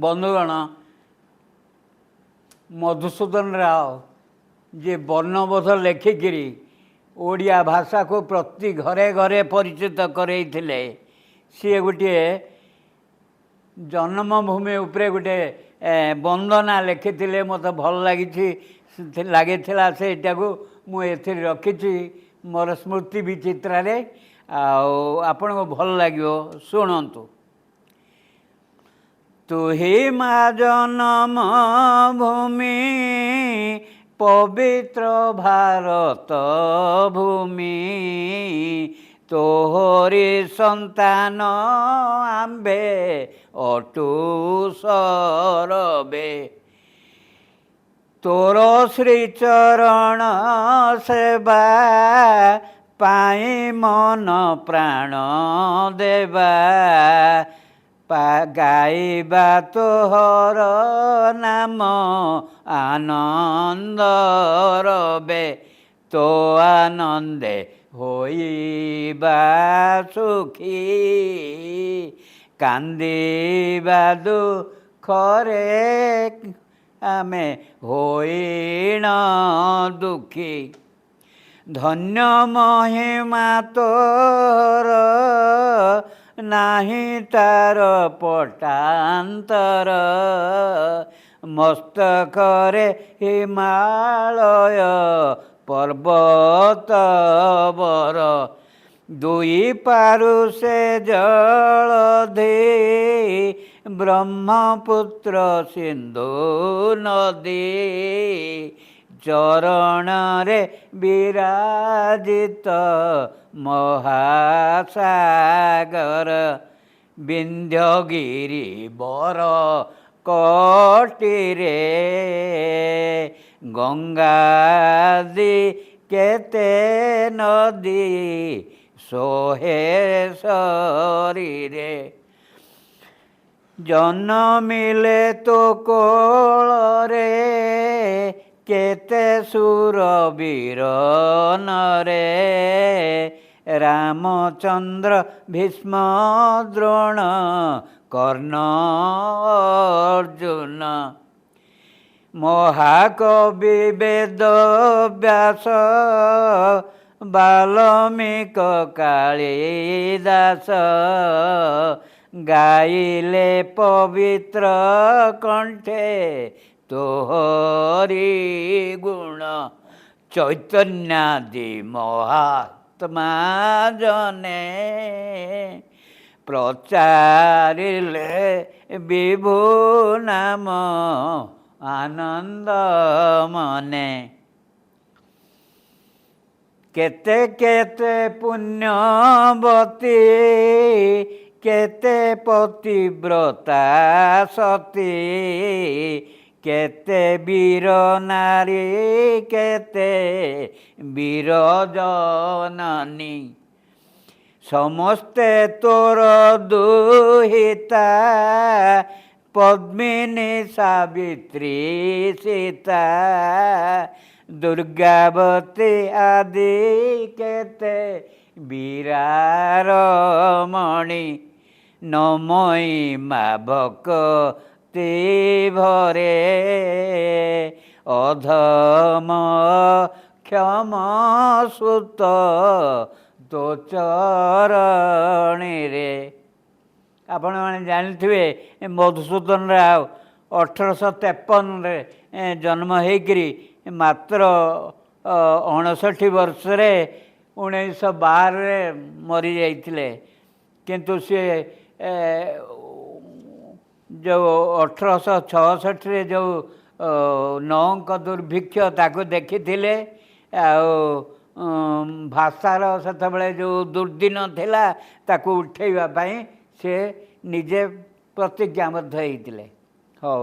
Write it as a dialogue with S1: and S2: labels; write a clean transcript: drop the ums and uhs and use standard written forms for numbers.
S1: बंधुगण मधुसूदन राव जे वर्णबोध लेखिकी ओडिया भाषा को प्रति घरे घरे परिचित करैथिले सी गोटे जन्मभूमि उपरे गोटे वंदना लिखिथिले मते भल लागिथिला सेटा को मु एथिर रखिछि मोर स्मृति विचित्रा रे आपण को भल लागियो सुनंतु। तुही मा जन्म भूमि पवित्र भारत भूमि तोहरी संतान आंबे अटू सरबे तोर श्रीचरण सेवा पाई मन प्राण देवा गाइबा तोहर नाम आनंद रबे तो आनंदे होइबा सुखी कांदिबा दुखरे आमे होइण दुखी धन्य महिमा तोर नाही तार पटांतर मस्तकरे हिमालय पर्वत बर दुई पारुषे जलधि ब्रह्मपुत्र सिंधु नदी चरण रे विराजित महासागर विंध्यगिरी बर कटिरे गंगादी केते नदी सोहे शरीरे जन्मिले तो कोଳରେ केते शूरवीर नरे रामचंद्र भीष्म द्रोण कर्ण अर्जुन महाकवि वेद व्यास बाल्मीक कालिदास गाइले पवित्र कंठे तोहरी गुण चैतन्यादि महात्मा जने प्रचारिले विभु नाम आनंद मने केते केते पुण्यवती केते पतिव्रता सती केते वीर नारी केते वीर जननी समस्ते तोर दुहिता पद्मिनी सावित्री सीता दुर्गावती आदि केते वीरारमणि नमयी मा भक्ति भरे अधम क्षम सुत तो चरणी रे आपण मैंने जानिथिबे मधुसूदन राव 1853 जन्म होकरी मात्र 59 वर्ष रे 1912 मरी जाइथिले किंतु सी जो 1866 रे जो नौक दुर्भिक्ष ताको देखी भाषार सेतबेले जो दुर्दिन थिला ताको उठेइबा पई से निजे प्रतिज्ञाबद्ध होइथिले। हो।